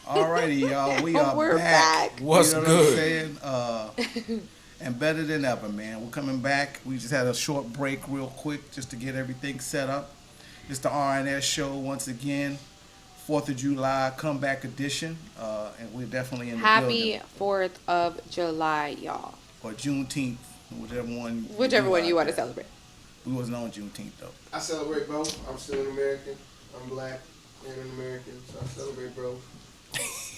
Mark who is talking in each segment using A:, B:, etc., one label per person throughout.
A: Alrighty, y'all. We are
B: We're
A: back.
B: back.
C: What's
A: You know
C: good?
A: what I'm saying? And better than ever, man. We're coming back. We just had a short break, real quick, just to get everything set up. It's the RNS Show once again, 4th of July comeback edition, and we're definitely in the building.
B: Happy 4th of July, y'all.
A: Or Juneteenth, whichever one.
B: Whichever one you want to
A: there.
B: celebrate.
A: We wasn't on Juneteenth though.
D: I celebrate both. I'm still an American. I'm black and an American, so I celebrate both.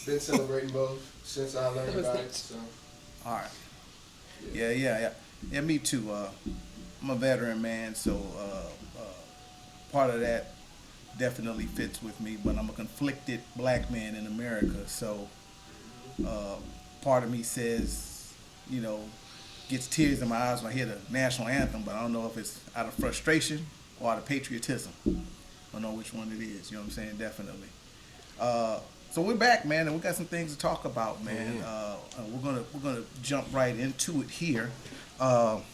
D: Been celebrating both since I learned about it. So
A: All right. Yeah. Me too. I'm a veteran man, so part of that definitely fits with me. But I'm a conflicted black man in America, so part of me says, gets tears in my eyes when I hear the national anthem. But I don't know if it's out of frustration or out of patriotism. I don't know which one it is. You know what I'm saying? Definitely. So we're back, man, and we got some things to talk about, man. We're gonna jump right into it here. Kind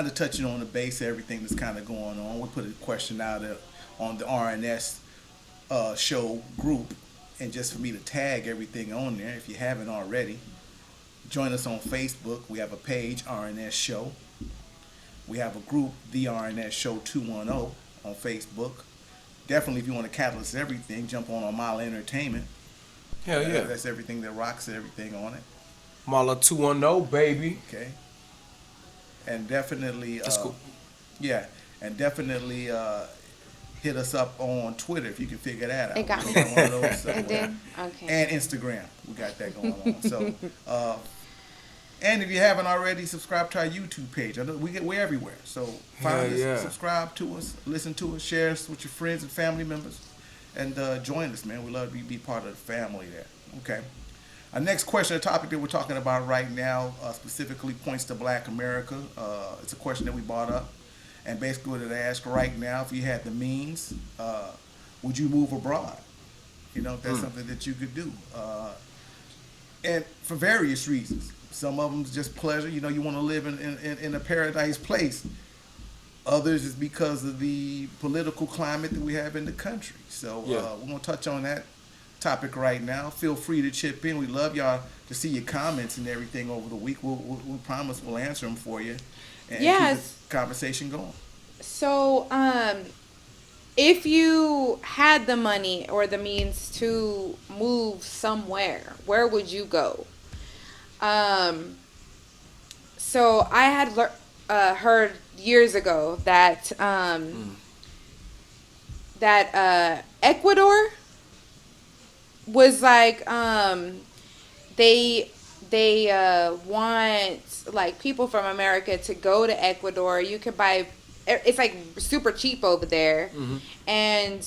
A: of touching on the base of everything that's kind of going on. We put a question out on the RNS show group, and just for me to tag everything on there, if you haven't already, join us on Facebook. We have a page, RNS Show. We have a group, the RNS Show 210 on Facebook. Definitely, if you want to catalyst everything, jump on Mala Entertainment.
C: Hell yeah.
A: That's everything that rocks everything on it.
C: Mala 210, baby.
A: Okay. And definitely,
C: That's cool.
A: Yeah, and definitely hit us up on Twitter if you can figure that out.
B: It got
A: We
B: me.
A: got one of those
B: And
A: somewhere.
B: then, okay.
A: And Instagram, we got that going on. So, and if you haven't already, subscribe to our YouTube page. I know we're everywhere. So find us,
C: Yeah.
A: subscribe to us, listen to us, share us with your friends and family members, and join us, man. We love to be part of the family there. Okay. Our next question, the topic that we're talking about right now, specifically points to Black America. It's a question that we brought up, and basically what it asks right now: if you had the means, would you move abroad? If that's something that you could do, and for various reasons. Some of them is just pleasure. You want to live in a paradise place. Others is because of the political climate that we have in the country. So we're going to touch on that topic right now. Feel free to chip in. We love y'all to see your comments and everything over the week. We promise we'll answer them for you and keep the conversation going.
B: So, if you had the money or the means to move somewhere, where would you go? So I had heard years ago that Ecuador was like they want like people from America to go to Ecuador. You could buy, it's like super cheap over there, and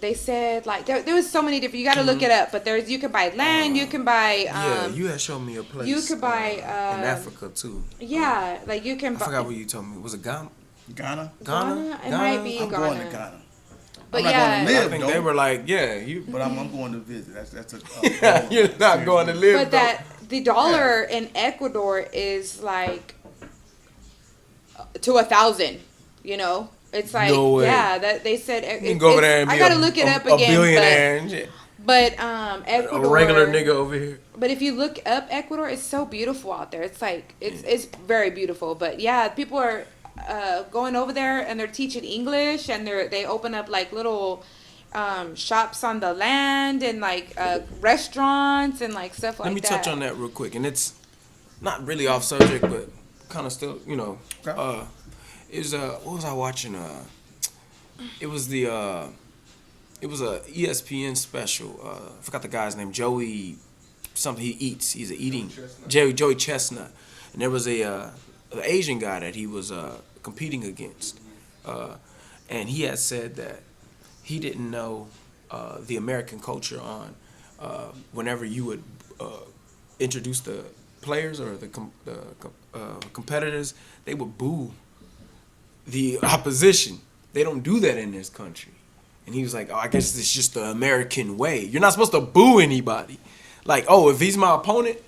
B: they said like there was so many different. You got to look it up, but you can buy land. You can buy.
C: You had shown me a place.
B: You could buy
C: in Africa too.
B: Yeah, like you can.
C: I forgot what you told me. Was it Ghana?
A: Ghana?
B: It might be
A: I'm
B: Ghana.
A: going to Ghana.
B: But
A: I'm not
B: yeah,
A: going to live,
C: I think
A: though.
C: they were like, you.
A: But I'm going to visit. That's a
C: You're not going to live.
B: but that the dollar in Ecuador is like to 1,000. It's like
C: No way.
B: that they said.
C: You can go over there and be
B: I gotta look it up
C: a
B: again.
C: billionaire and shit.
B: But Ecuador,
C: A regular nigga over here.
B: But if you look up Ecuador, it's so beautiful out there. It's like it's very beautiful. But yeah, people are going over there and they're teaching English, and they open up like little shops on the land and like restaurants and like stuff like that.
C: Let me touch on that real quick, and it's not really off subject, but kind of still,
A: Okay.
C: What was I watching? It was a ESPN special. I forgot the guy's name. Joey something. He eats. He's eating. Joey Chestnut. And there was an Asian guy that he was competing against, and he had said that he didn't know the American culture on whenever you would introduce the players or the competitors, they would boo the opposition. They don't do that in this country. And he was like, I guess it's just the American way. You're not supposed to boo anybody. Like, if he's my opponent,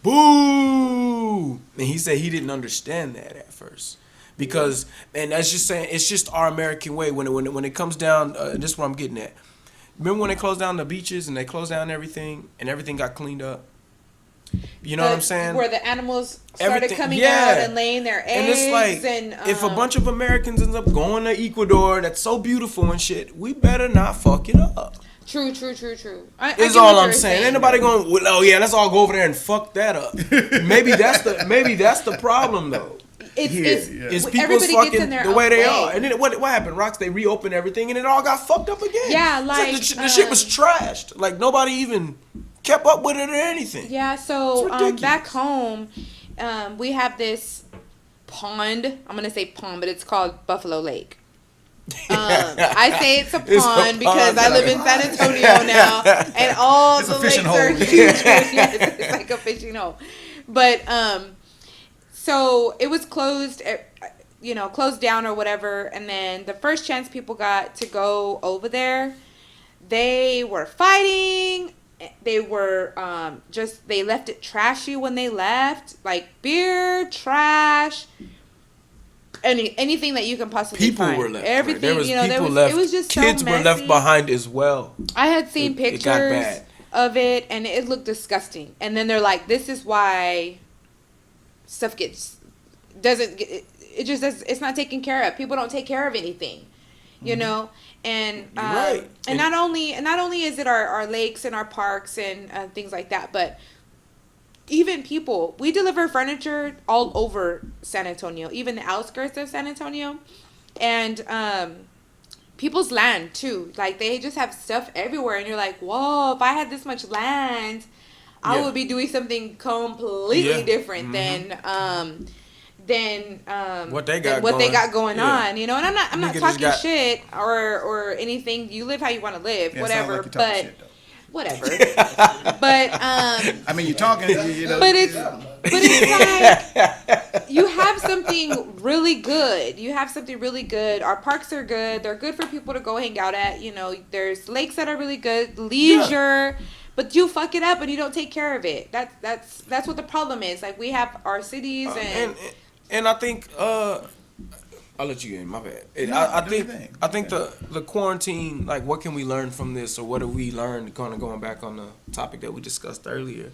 C: boo! And he said he didn't understand that at first. Because, and that's just saying, it's just our American way. When it comes down, this is what I'm getting at. Remember when they closed down the beaches and they closed down everything and everything got cleaned up? You know what I'm saying?
B: Where the animals started
C: Everything-
B: coming
C: yeah.
B: out and laying their eggs.
C: And it's like, if a bunch of Americans ends up going to Ecuador, that's so beautiful and shit, we better not fuck it up.
B: True. I
C: Is
B: get
C: all
B: what
C: I'm
B: you're
C: saying. Ain't nobody going, well, oh yeah, let's all go over there and fuck that up. maybe that's the problem though. Is people
B: everybody
C: fucking
B: gets in their
C: the way they
B: own
C: are. And then what happened? Rocks, they reopened everything and it all got fucked up again.
B: Yeah,
C: It's the shit was trashed. Like nobody even kept up with it or anything.
B: Yeah,
C: It's
B: so
C: ridiculous.
B: back home, we have this pond. I'm gonna say pond, but it's called Buffalo Lake. I say it's a
C: It's a
B: pond because
C: pond.
B: I live in San Antonio now, and all
A: It's a
B: the
A: fishing
B: lakes are
A: hole.
B: huge. Yes, it's like a fishing hole. But so it was closed, closed down or whatever. And then the first chance people got to go over there, they were fighting. They were they left it trashy when they left, like beer, trash. Anything that you can possibly
C: People
B: find.
C: were left.
B: Everything,
C: there was people left.
B: it was just
C: kids
B: so
C: were
B: messy.
C: left behind as well.
B: I had seen
C: It got
B: pictures
C: bad.
B: of it, and it looked disgusting. And then they're like, "This is why stuff it's not taken care of. People don't take care of anything, you know." And
C: You're right.
B: and not only is it our lakes and our parks and things like that, but even people, we deliver furniture all over San Antonio, even the outskirts of San Antonio, and people's land too. Like they just have stuff everywhere, and you're like, whoa! If I had this much land, I
C: Yeah.
B: would be doing something completely
C: Yeah.
B: different than
C: What they
B: than
C: got
B: what they
C: going.
B: got going
C: Yeah.
B: on. You know, and I'm not
C: Nigga just
B: talking
C: got-
B: shit or anything. You live how you want to live,
A: Yeah, it sounds
B: whatever.
A: like you're talking
B: But
A: shit, though.
B: whatever. But
A: I mean, you're talking, you know.
B: but it's like you have something really good. You have something really good. Our parks are good. They're good for people to go hang out at. You know, there's lakes that are really good, leisure. But you fuck it up and you don't take care of it. That's what the problem is. Like we have our cities
C: And I think I'll let you in. My bad. I think the quarantine. Like, what can we learn from this, or what have we learned? Going back on the topic that we discussed earlier.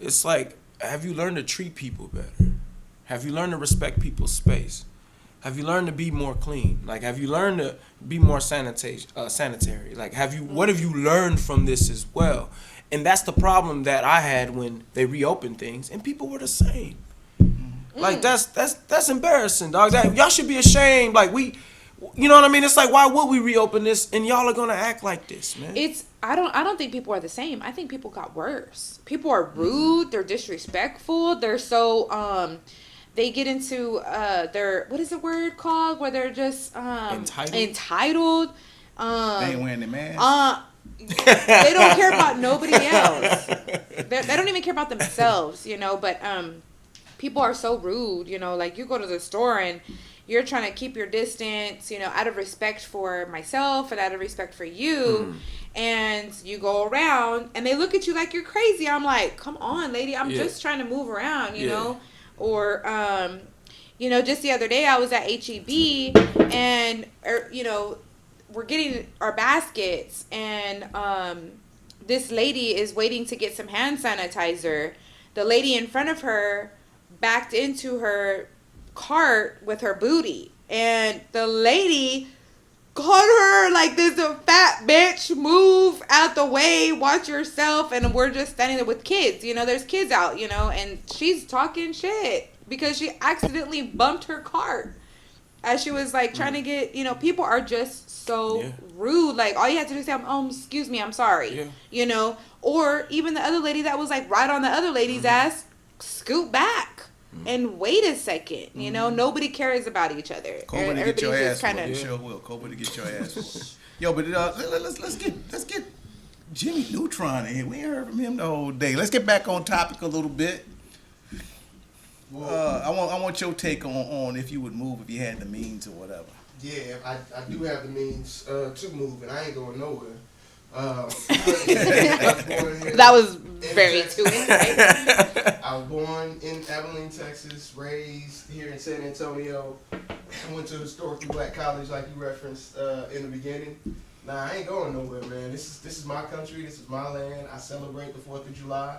C: It's like, have you learned to treat people better? Have you learned to respect people's space? Have you learned to be more clean? Like, have you learned to be more sanitary? Like, what have you learned from this as well? And that's the problem that I had when they reopened things, and people were the same. Like that's embarrassing, dog. Y'all should be ashamed. Like you know what I mean? It's like, why would we reopen this and y'all are gonna act like this, man?
B: I don't think people are the same. I think people got worse. People are rude. They're disrespectful. They're so they get into their, what is the word called, where they're just entitled.
A: They ain't wearing their mask.
B: They don't care about nobody else. They don't even care about themselves, you know. But people are so rude, you know. Like you go to the store and you're trying to keep your distance, you know, out of respect for myself and out of respect for you. And you go around and they look at you like you're crazy. I'm like, come on, lady. I'm just trying to move around, you know. Or you know, just the other day I was at HEB and you know, we're getting our baskets and this lady is waiting to get some hand sanitizer. The lady in front of her backed into her cart with her booty, and the lady called her like, this a fat bitch, move out the way, watch yourself. And we're just standing there with kids, you know, there's kids out, you know, and she's talking shit because she accidentally bumped her cart as she was like trying to get, you know, people are just so rude. Like all you have to do is say, excuse me, I'm sorry, you know. Or even the other lady that was like right on the other lady's ass, scoot back and wait a second, you know. Nobody cares about each other.
A: Cobra to get your ass
B: kind
A: whooped.
B: of
A: Sure will. Cobra to get your ass whooped. Yo, but let's get Jimmy Neutron in here. We ain't heard from him the whole day. Let's get back on topic a little bit. I want your take on if you would move if you had the means or whatever.
D: Yeah, I do have the means to move, and I ain't going nowhere.
B: that was very to it, right?
D: I was born in Abilene, Texas, raised here in San Antonio. I went to a historically black college like you referenced in the beginning. Nah, I ain't going nowhere, man. This is my country. This is my land. I celebrate the 4th of July.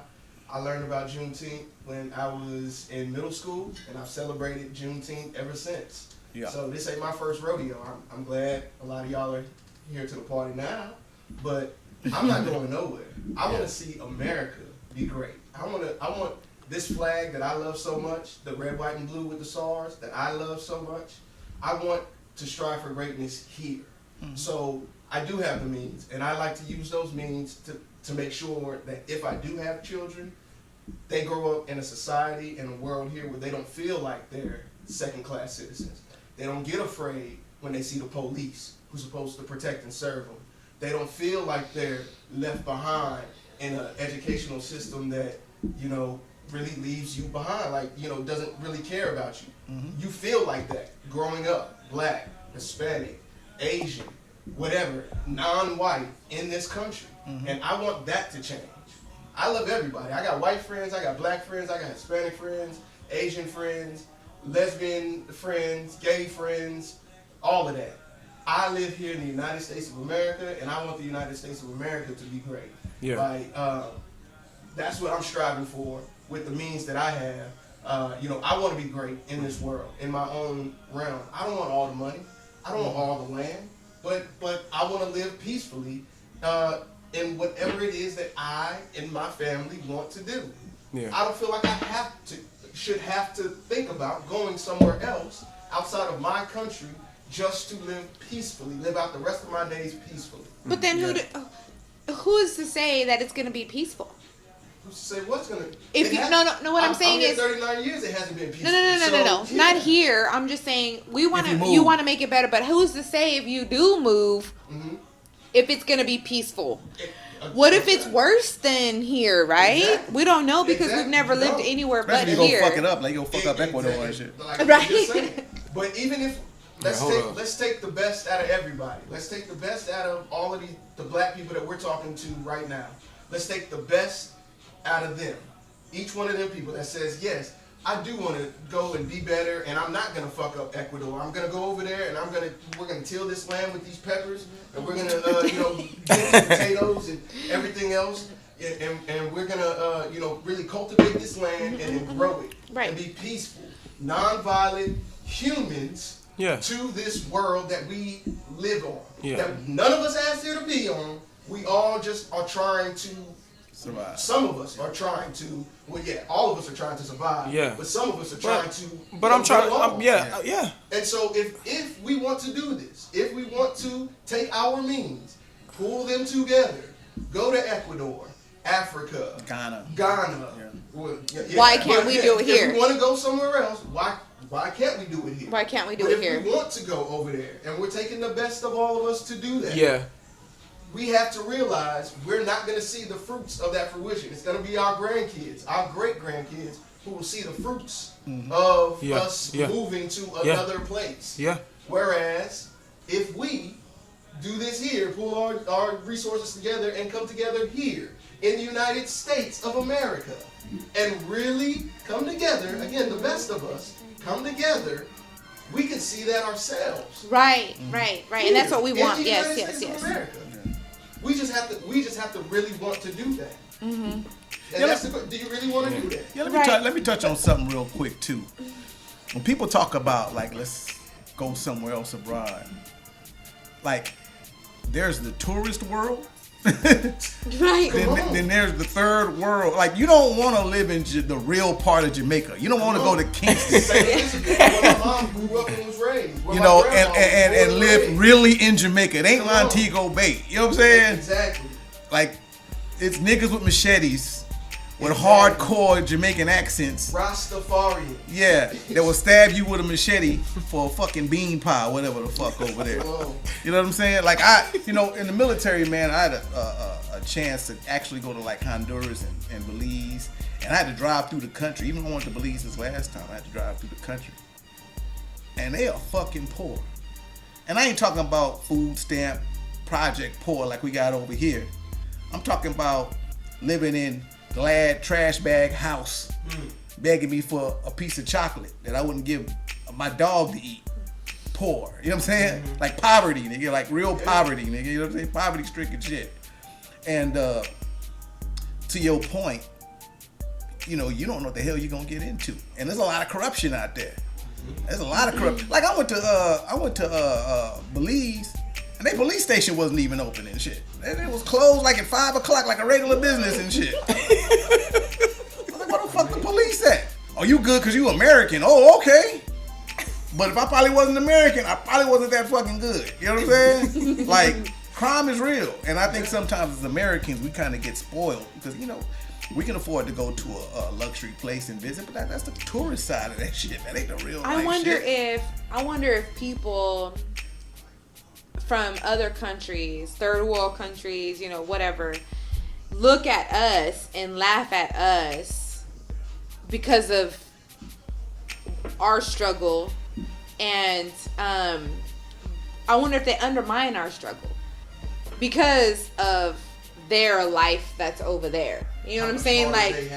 D: I learned about Juneteenth when I was in middle school, and I've celebrated Juneteenth ever since.
A: Yeah.
D: So this ain't my first rodeo. I'm glad a lot of y'all are here to the party now, but I'm not going nowhere. I want to see America be great. I want this flag that I love so much, the red, white, and blue with the stars that I love so much. I want to strive for greatness here. So I do have the means, and I like to use those means to make sure that if I do have children, they grow up in a society and a world here where they don't feel like they're second-class citizens. They don't get afraid when they see the police who's supposed to protect and serve them. They don't feel like they're left behind in an educational system that, you know, really leaves you behind, like, you know, doesn't really care about you. You feel like that growing up, black, Hispanic, Asian, whatever, non-white in this country. And I want that to change. I love everybody. I got white friends, I got black friends, I got Hispanic friends, Asian friends, lesbian friends, gay friends, all of that. I live here in the United States of America, and I want the United States of America to be great.
C: Yeah.
D: Like, that's what I'm striving for with the means that I have. You know, I want to be great in this world, in my own realm. I don't want all the money. I don't want all the land. But I want to live peacefully in whatever it is that I and my family want to do.
C: Yeah.
D: I don't feel like I should have to think about going somewhere else outside of my country just to live peacefully, live out the rest of my days peacefully.
B: But then who's to say that it's going to be peaceful?
D: Who's to say what's gonna?
B: If you no, what I'm saying
D: here
B: is
D: 39 years it hasn't been peaceful.
B: No.
D: So,
B: Not
D: yeah.
B: here. I'm just saying you want
A: move.
B: to make it better, but who's to say if you do move, if it's going to be peaceful? What if it's worse than here, right?
D: Exactly.
B: We don't know because we've never
D: No.
B: lived anywhere but
A: Especially you
B: here.
A: gonna fuck it up, like you gonna fuck up Ecuador and shit.
D: Like, I'm
B: Right.
D: just saying. But even if
C: hold up.
D: let's take the best out of everybody. Let's take the best out of all of the black people that we're talking to right now. Let's take the best out of them. Each one of them people that says, yes, I do want to go and be better, and I'm not gonna fuck up Ecuador. I'm gonna go over there, and we're gonna till this land with these peppers, and we're gonna get the potatoes and everything else, and we're gonna really cultivate this land and then grow it
B: Right.
D: and be peaceful, non-violent humans
C: Yeah.
D: to this world that we live on.
C: Yeah.
D: That none of us asked here to be on. We all just are trying to
A: Survive.
D: Some of us are trying to. Well, yeah, all of us are trying to survive.
C: Yeah.
D: But some of us are trying to.
C: But I'm trying.
D: go along.
C: Yeah.
D: And so if we want to do this, if we want to take our means, pull them together, go to Ecuador, Africa,
A: Ghana.
D: Ghana.
A: Yeah.
D: Well,
B: Why can't we do it here?
D: If we want to go somewhere else, why can't we do it here?
B: Why can't we do
D: But
B: it here?
D: If we want to go over there, and we're taking the best of all of us to do that,
C: Yeah.
D: we have to realize we're not going to see the fruits of that fruition. It's going to be our grandkids, our great-grandkids, who will see the fruits of us moving to another place.
C: Yeah.
D: Whereas, if we do this here, pull our resources together and come together here in the United States of America, and really come together, again, the best of us, come together, we can see that ourselves.
B: Right. And that's what we
D: In
B: want.
D: the
B: Yes.
D: United States of America. We just have to really want to do that. And that's do you really want to do that?
A: Yeah,
B: Right.
A: let me touch on something real quick too. When people talk about like let's go somewhere else abroad, like there's the tourist world,
B: Right.
A: then there's the third world. Like you don't want to live in the real part of Jamaica. You don't want to go to Kingston,
D: St. Elizabeth, where my mom grew up and was raised. Where
A: you
D: my
A: know,
D: grandma was
A: and
D: born and
A: live
D: raised.
A: really in Jamaica. It ain't
D: Come on.
A: Montego Bay. You know what I'm saying?
D: Exactly.
A: Like it's niggas with machetes with
D: Exactly.
A: hardcore Jamaican accents.
D: Rastafarian.
A: Yeah, that will stab you with a machete for a fucking bean pie, whatever the fuck over there.
D: Whoa.
A: You know what I'm saying? Like in the military, man, I had a chance to actually go to like Honduras and Belize, and I had to drive through the country. Even though I went to Belize this last time, I had to drive through the country, and they are fucking poor. And I ain't talking about food stamp project poor like we got over here. I'm talking about living in Glad trash bag house, begging me for a piece of chocolate that I wouldn't give my dog to eat. poor. You know what I'm saying? Like poverty, nigga. Like real poverty, nigga. You know what I'm saying? Poverty-stricken shit. And to your point, you know, you don't know what the hell you're gonna get into, and there's a lot of corruption out there. There's a lot of corruption. Like I went to Belize, and their police station wasn't even open and shit. It was closed like at 5 o'clock, like a regular business and shit. I was like, where the fuck the police at? Oh, you good because you American? Oh, okay. But if I probably wasn't American, I probably wasn't that fucking good. You know what I'm saying? Like, crime is real. And I think sometimes as Americans, we kind of get spoiled because, you know, we can afford to go to a luxury place and visit, but that's the tourist side of that shit. That ain't the real life shit.
B: I wonder if people from other countries, third world countries, you know, whatever, look at us and laugh at us because of our struggle, and I wonder if they undermine our struggle because of their life that's over there. You know what I'm saying? Like,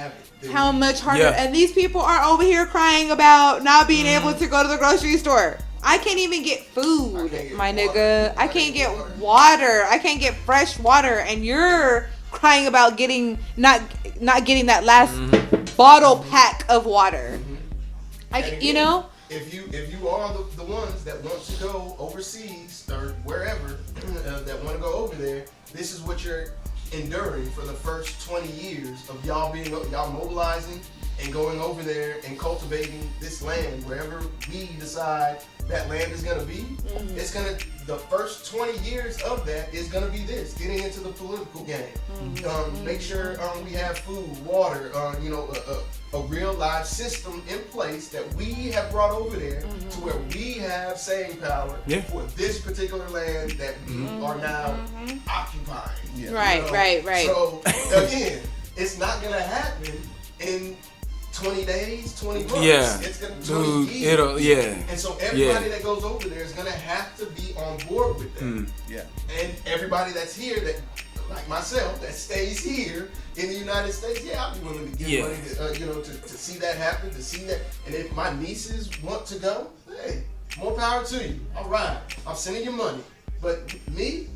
B: how much harder. Yeah. And these people are over here crying about not being able to go to the grocery store. I can't even get food, my nigga. I can't get water. I can't get fresh water. And you're crying about not getting that last bottle pack of water. You know?
D: If you are the ones that want to go overseas or wherever that want to go over there, this is what you're enduring for the first 20 years of y'all mobilizing and going over there and cultivating this land wherever we decide that land is gonna be. It's gonna, the first 20 years of that is gonna be this, getting into the political game. Make sure we have food, water, a real live system in place that we have brought over there to where we have saying power for this particular land that we are now occupying.
B: Yeah. Right.
D: So again, it's not gonna happen in 20 days, 20 months.
C: Yeah.
D: It's gonna be 20 years.
C: Yeah.
D: And so everybody that goes over there is gonna have to be on board with that.
A: Yeah.
D: And everybody that's here, that like myself, that stays here in the United States, I'll be willing to give money to see that happen, to see that. And if my nieces want to go, hey, more power to you. All right, I'm sending you money. But me,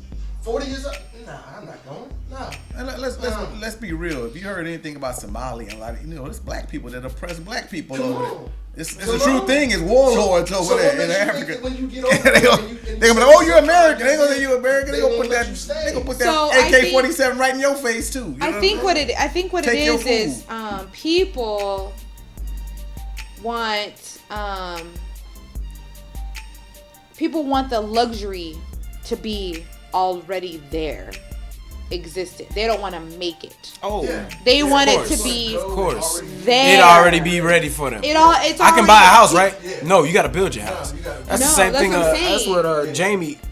D: 40 years old, nah, I'm not going. Nah.
A: And let's be real. If you heard anything about Somalia, a lot of there's black people that oppress black people over there. It's a true thing. It's warlords over there in Africa.
D: When you get over there,
A: they're gonna be like, "Oh, you're American." They ain't gonna say you American. They gonna put that AK-47 right in your face too.
B: I think what it is people want the luxury to be already there, existed. They don't want to make it. They want it to be,
C: of course,
B: there.
C: It already be ready for them.
B: It's
C: I can buy a house, right?
D: Yeah.
C: No, you got to build your house. That's the same thing. That's what
B: saying.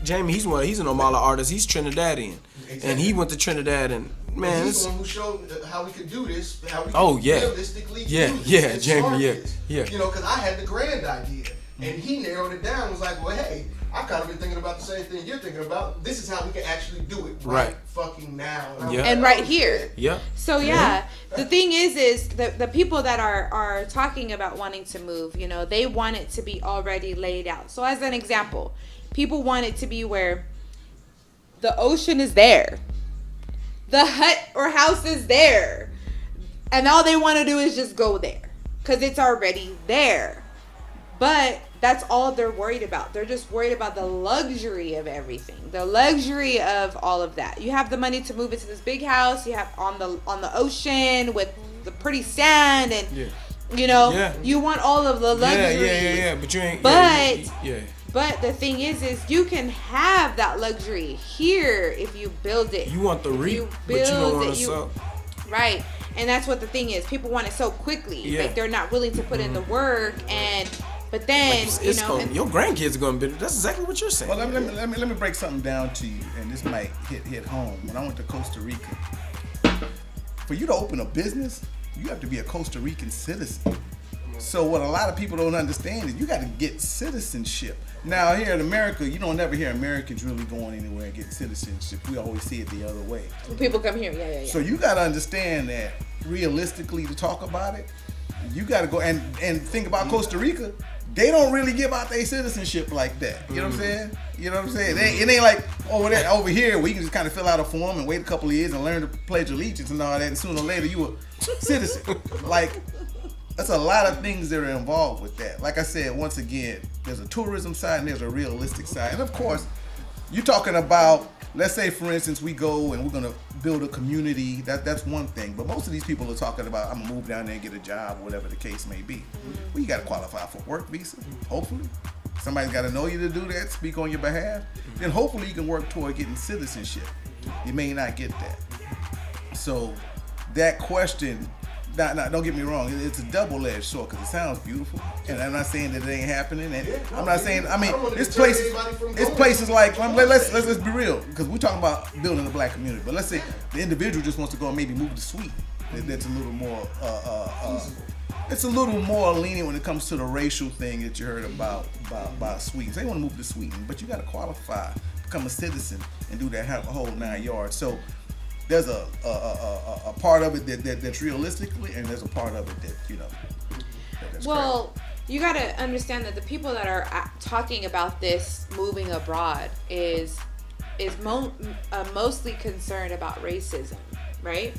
C: Jamie, he's an Omala artist. He's Trinidadian, and he went to Trinidad, and man,
D: he's the one who showed how we could do this. How we could realistically do this.
C: Jamie, yeah.
D: You know, because I had the grand idea, and he narrowed it down. Was like, well, hey, I've kind of been thinking about the same thing you're thinking about. This is how we can actually do it right fucking now.
B: And right here.
C: Yeah.
B: So the thing is the people that are talking about wanting to move, they want it to be already laid out. So as an example, people want it to be where the ocean is there. The hut or house is there. And all they want to do is just go there because it's already there. But that's all they're worried about. They're just worried about the luxury of everything, the luxury of all of that. You have the money to move into this big house. You have on the ocean with the pretty sand, and you want all of the luxury.
C: Yeah. But you ain't.
B: But the thing is you can have that luxury here if you build it.
C: You want the reap, but you don't want to sell.
B: Right, and that's what the thing is. People want it so quickly.
C: Yeah.
B: Like they're not willing to put in the work and. But then,
C: your grandkids are going to be. That's exactly what you're saying.
A: Well, let me break something down to you, and this might hit home. When I went to Costa Rica, for you to open a business, you have to be a Costa Rican citizen. So what a lot of people don't understand is you got to get citizenship. Now here in America, you don't never hear Americans really going anywhere and getting citizenship. We always see it the other way.
B: People come here, yeah.
A: So you got to understand that realistically, to talk about it, you got to go and think about Costa Rica. they don't really give out their citizenship like that. You know what I'm saying? You know what I'm saying? It ain't like over here where you can just kind of fill out a form and wait a couple of years and learn to pledge allegiance and all that, and sooner or later you a citizen. Like, that's a lot of things that are involved with that. Like I said, once again, there's a tourism side and there's a realistic side. And of course, you're talking about, let's say for instance, we go and we're gonna build a community. That's one thing. But most of these people are talking about, I'm gonna move down there and get a job, whatever the case may be. Well, you gotta qualify for work visa, hopefully. Somebody's gotta know you to do that, speak on your behalf. Then hopefully you can work toward getting citizenship. You may not get that. So that question, don't get me wrong, it's a double-edged sword because it sounds beautiful, and I'm not saying that it ain't happening. And I'm not saying, I mean, it's places like, let's be real, because we're talking about building a black community. But let's say the individual just wants to go and maybe move to Sweden. That's a little more, it's a little more lenient when it comes to the racial thing that you heard about Swedes. They want to move to Sweden, but you got to qualify, become a citizen, and do that whole 9 yards. So there's a part of it that's realistically, and there's a part of it that, you know, that's
B: well,
A: crazy.
B: You got to understand that the people that are talking about this moving abroad is mostly concerned about racism, right?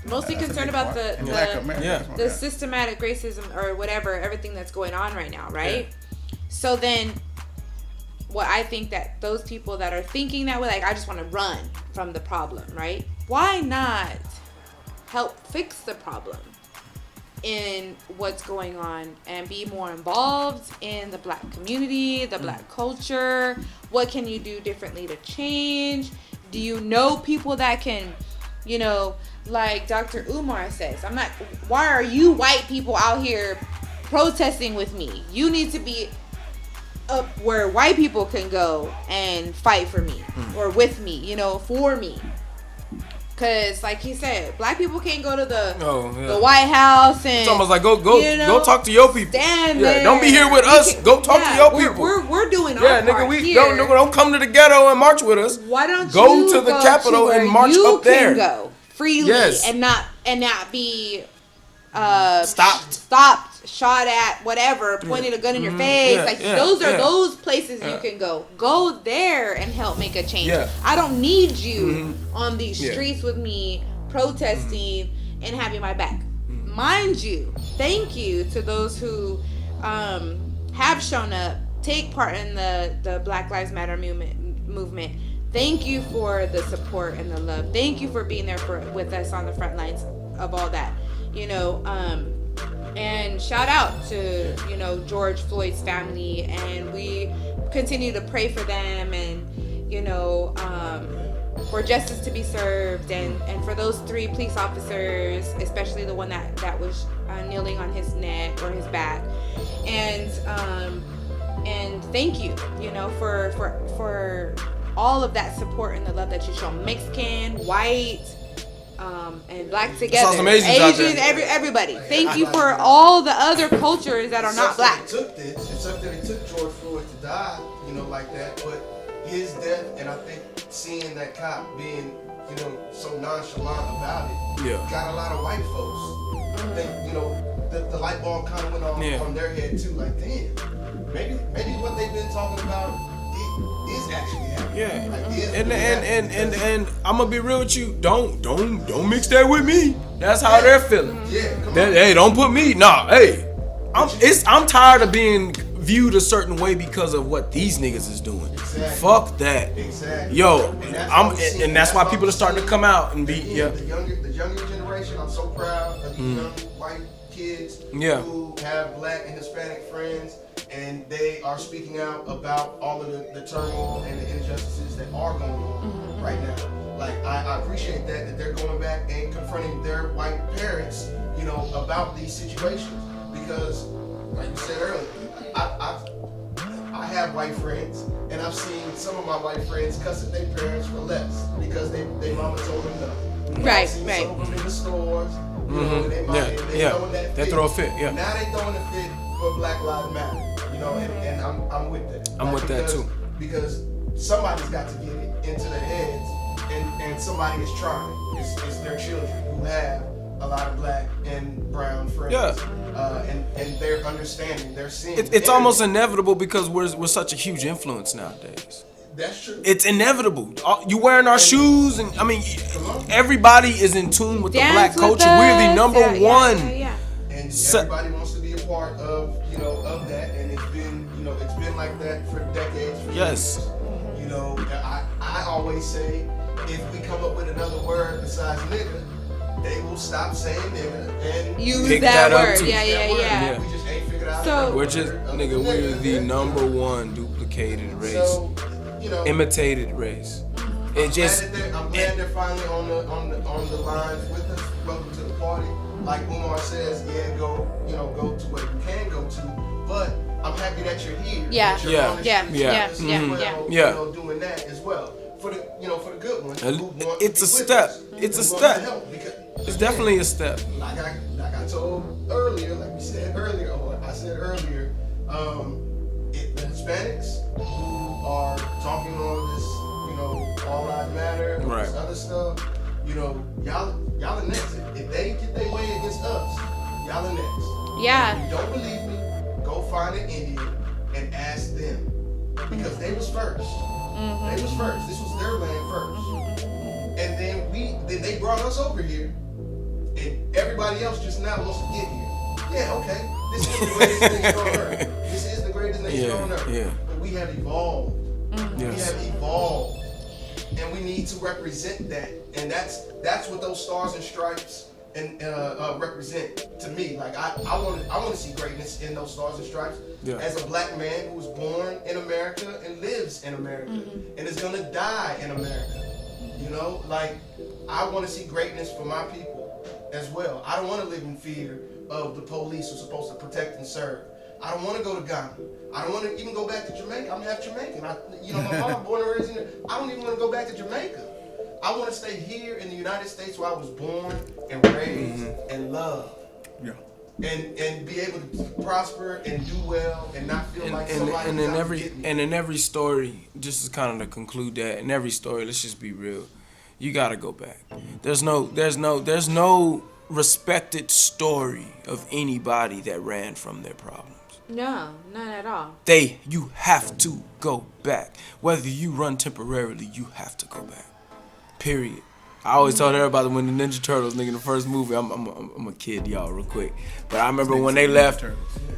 B: Mostly
A: That's a
B: concerned
A: big
B: about
A: part.
B: the
A: Black Americans want
B: the
A: that.
B: systematic racism or whatever, everything that's going on right now, right? Yeah. So then what I think that those people that are thinking that way, like, I just want to run from the problem, right? Why not help fix the problem in what's going on and be more involved in the black community, the black culture? What can you do differently to change? Do you know people that can, you know, like Dr. Umar says, why are you white people out here protesting with me? You need to be up where white people can go and fight for me or with me, you know, for me. Cause like he said, black people can't go to the White House and
C: it's almost like go talk to your people.
B: Stand there.
C: Don't be here with us. Go talk to your people.
B: We're doing our part
C: nigga,
B: here.
C: don't come to the ghetto and march with us.
B: Why don't
C: go
B: you
C: to the Capitol
B: to
C: and march
B: you
C: up there?
B: Can go freely and not be stopped, shot at, whatever, pointed a gun in your face. Those places you can go. Go there and help make a change. Yeah. I don't need you on these streets with me protesting and having my back. Mind you, thank you to those who have shown up, take part in the Black Lives Matter movement. Thank you for the support and the love. Thank you for being there with us on the front lines of all that. You know, and shout out to, you know, George Floyd's family, and we continue to pray for them, and, you know, for justice to be served, and for those 3 police officers, especially the one that was kneeling on his neck or his back, and thank you, you know, for all of that support and the love that you show, Mexican, white, and black together, Asians, everybody. Thank you for all the other cultures that are not black.
D: It took George Floyd to die, you know, like that. But his death, and I think seeing that cop being, you know, so nonchalant about it, got a lot of white folks. I think, you know, the light bulb kind of went on their head too. Like, damn, maybe what they've been talking about is actually happening.
C: Yeah,
D: like,
C: and I'm gonna be real with you. Don't mix that with me. That's how they're feeling. Hey, don't put me. Nah, hey, I'm tired of being viewed a certain way because of what these niggas is doing. Exactly. Fuck that.
D: Exactly.
C: Yo, and that's why people are starting to come out and be
D: the younger generation. I'm so proud of these young white kids who have black and Hispanic friends. And they are speaking out about all of the turmoil and the injustices that are going on right now. Like, I appreciate that they're going back and confronting their white parents, you know, about these situations. Because, like you said earlier, I have white friends, and I've seen some of my white friends cuss at their parents for less because they mama told them no.
B: Right.
D: Some of them in the stores, you know, they throwing that fit.
C: They throw a fit,
D: Now they throwing a fit for Black Lives Matter. You know, and I'm with that.
C: I'm with that too.
D: Because somebody's got to get it into their heads, and somebody is trying. It's their children who have a lot of black and brown friends.
C: Yeah.
D: And they're understanding, they're seeing.
C: It's almost inevitable because we're such a huge influence nowadays.
D: That's true.
C: It's inevitable. You wearing our shoes, and I mean, everybody is in tune with the black culture. We're the number one.
D: And everybody wants to be a part of, of that, and it's been like that for decades. For
C: Yes.
D: years. I always say, if we come up with another word besides nigga, they will stop saying nigga and
B: use
C: pick
B: that
C: that up
B: word.
C: too.
B: Yeah.
D: We just ain't figured out.
B: So
C: We're just we're the number one duplicated race,
D: So,
C: imitated race. It just
D: I'm glad they're finally on the lines with us. Welcome to the party. Like Umar says, go to what you can go to. But I'm happy that you're here.
B: Yeah.
D: That you're on the streets
B: Yeah.
D: doing that as well. For the good ones.
C: it's a step. It's a step. It's definitely a step.
D: Like I told earlier, like we said earlier, or I said earlier, the Hispanics who are talking on this, all lives matter, and
C: Right.
D: this other stuff, y'all are next. If they get their way against us, y'all are next.
B: Yeah.
D: If you don't believe me, go find an Indian and ask them. Because they was first. They was first. This was their land first. And then they brought us over here. And everybody else just now wants to get here. Yeah, okay. This is the greatest nation on earth. This is the greatest nation on earth.
C: Yeah.
D: But we have evolved. We
C: Yes.
D: have evolved. And we need to represent that. And that's what those stars and stripes and represent to me. Like I want to see greatness in those stars and stripes.
C: Yeah.
D: As a black man who was born in America and lives in America and is gonna die in America. Like I want to see greatness for my people as well. I don't want to live in fear of the police who's supposed to protect and serve. I don't want to go to Ghana. I don't want to even go back to Jamaica. I'm half Jamaican. My mom born and raised in there. I don't even want to go back to Jamaica. I want to stay here in the United States where I was born and raised and loved.
A: Yeah.
D: And be able to prosper and do well and not feel like somebody
C: and in every story, just to kind of conclude that, in every story, let's just be real. You gotta go back. There's no respected story of anybody that ran from their problems.
B: No, none at all.
C: You have to go back. Whether you run temporarily, you have to go back. Period. I always told everybody when the Ninja Turtles, nigga, the first movie, I'm a kid, y'all, real quick. But I remember when they left.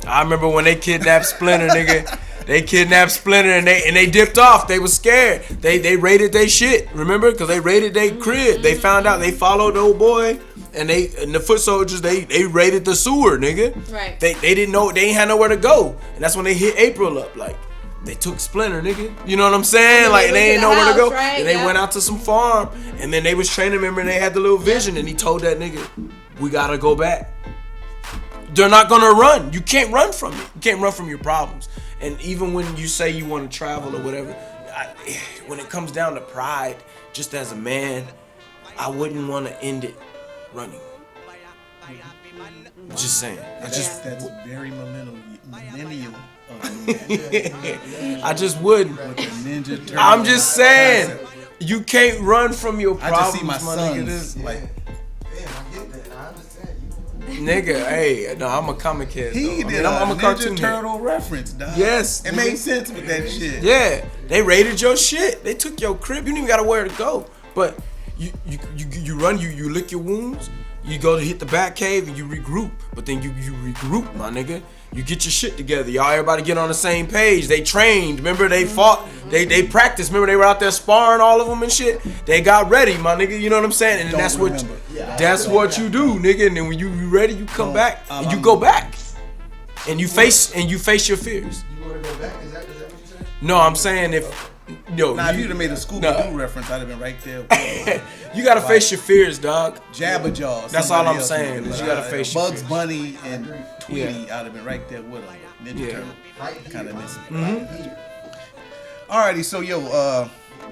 C: I remember when they kidnapped Splinter, nigga. They kidnapped Splinter and they dipped off. They was scared. They raided their shit. Remember? Because they raided their crib. They found out. They followed the old boy. And the foot soldiers, they raided the sewer, nigga.
B: Right.
C: They didn't know. They ain't had nowhere to go. And that's when they hit April up. Like, they took Splinter, nigga. You know what I'm saying? Like, they ain't know where to go.
B: Right?
C: And they went out to some farm. And then they was training him and they had the little vision. And he told that nigga, we gotta go back. They're not gonna run. You can't run from it. You can't run from your problems. And even when you say you want to travel or whatever, when it comes down to pride, just as a man, I wouldn't want to end it running. Just saying.
A: That's very millennial of men.
C: I just wouldn't.
A: With the Ninja Turtle.
C: I'm just saying, you can't run from your
A: I
C: problems,
A: just see my
C: nigga.
A: sons like
D: Damn, I get that. I understand you.
C: Nigga, hey, no, I'm a comic head.
A: he
C: though.
A: did
C: I'm a
A: Ninja
C: cartoon head.
A: Turtle reference, dog.
C: Yes,
A: it
C: nigga.
A: made sense with that shit.
C: Yeah, they raided your shit. They took your crib. You didn't even got to where to go. But you run, you lick your wounds. You go to hit the back cave and you regroup. But then you regroup, my nigga. You get your shit together. Y'all, everybody get on the same page. They trained. Remember, they fought. They practiced. Remember, they were out there sparring, all of them and shit. They got ready, my nigga. You know what I'm saying? And
A: Don't
C: that's
A: remember.
C: what you do, nigga. And then when you ready, you come back and you go back. And you face your fears.
D: You want to go back? Is that what you said?
C: No, I'm saying if
A: Now, if you'd have made a Scooby-Doo reference, I'd have been right there.
C: you gotta face your fears, dog.
A: Jabba Jaw.
C: That's all I'm saying, is you gotta face your
A: Bugs
C: fears.
A: Bunny and Tweety,
C: Yeah.
A: I'd have been right there with them. Ninja Turtle.
D: Right
A: Kind of
D: here.
A: missing.
D: Right here.
A: Alrighty, so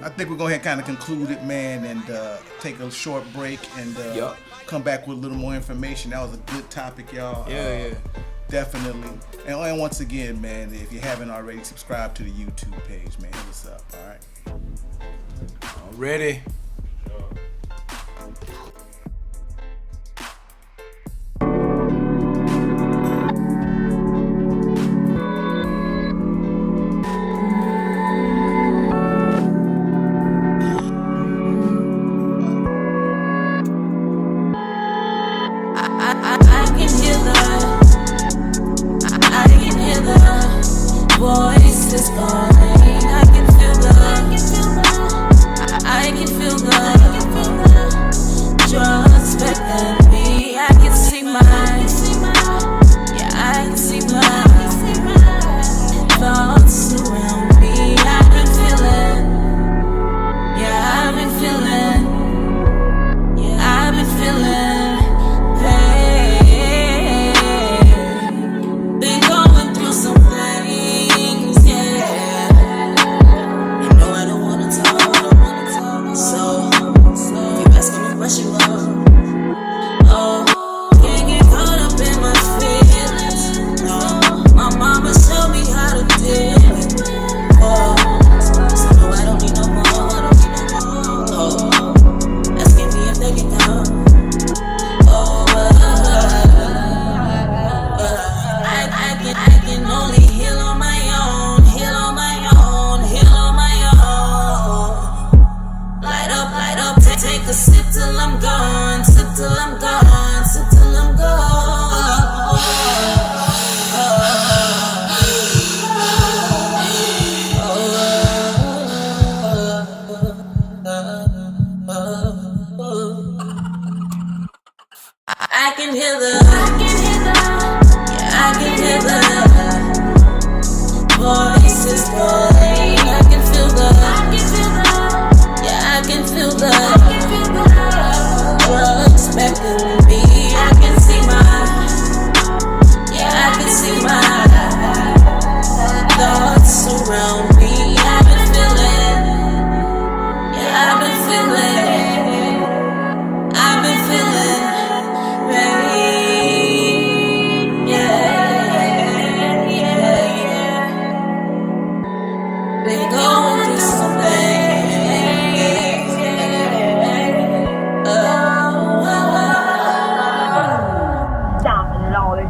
A: I think we're going to kind of conclude it, man, and take a short break and
C: Yup.
A: come back with a little more information. That was a good topic, y'all.
C: Yeah.
A: Definitely. And once again, man, if you haven't already, subscribe to the YouTube page, man. Hit us up, all right?
C: Ready?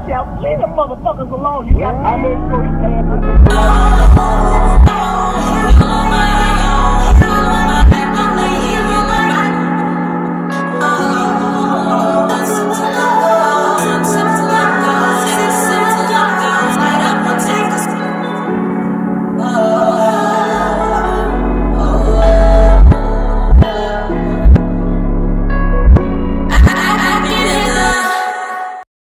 E: yourself. Leave them motherfuckers alone. You got. I make sure he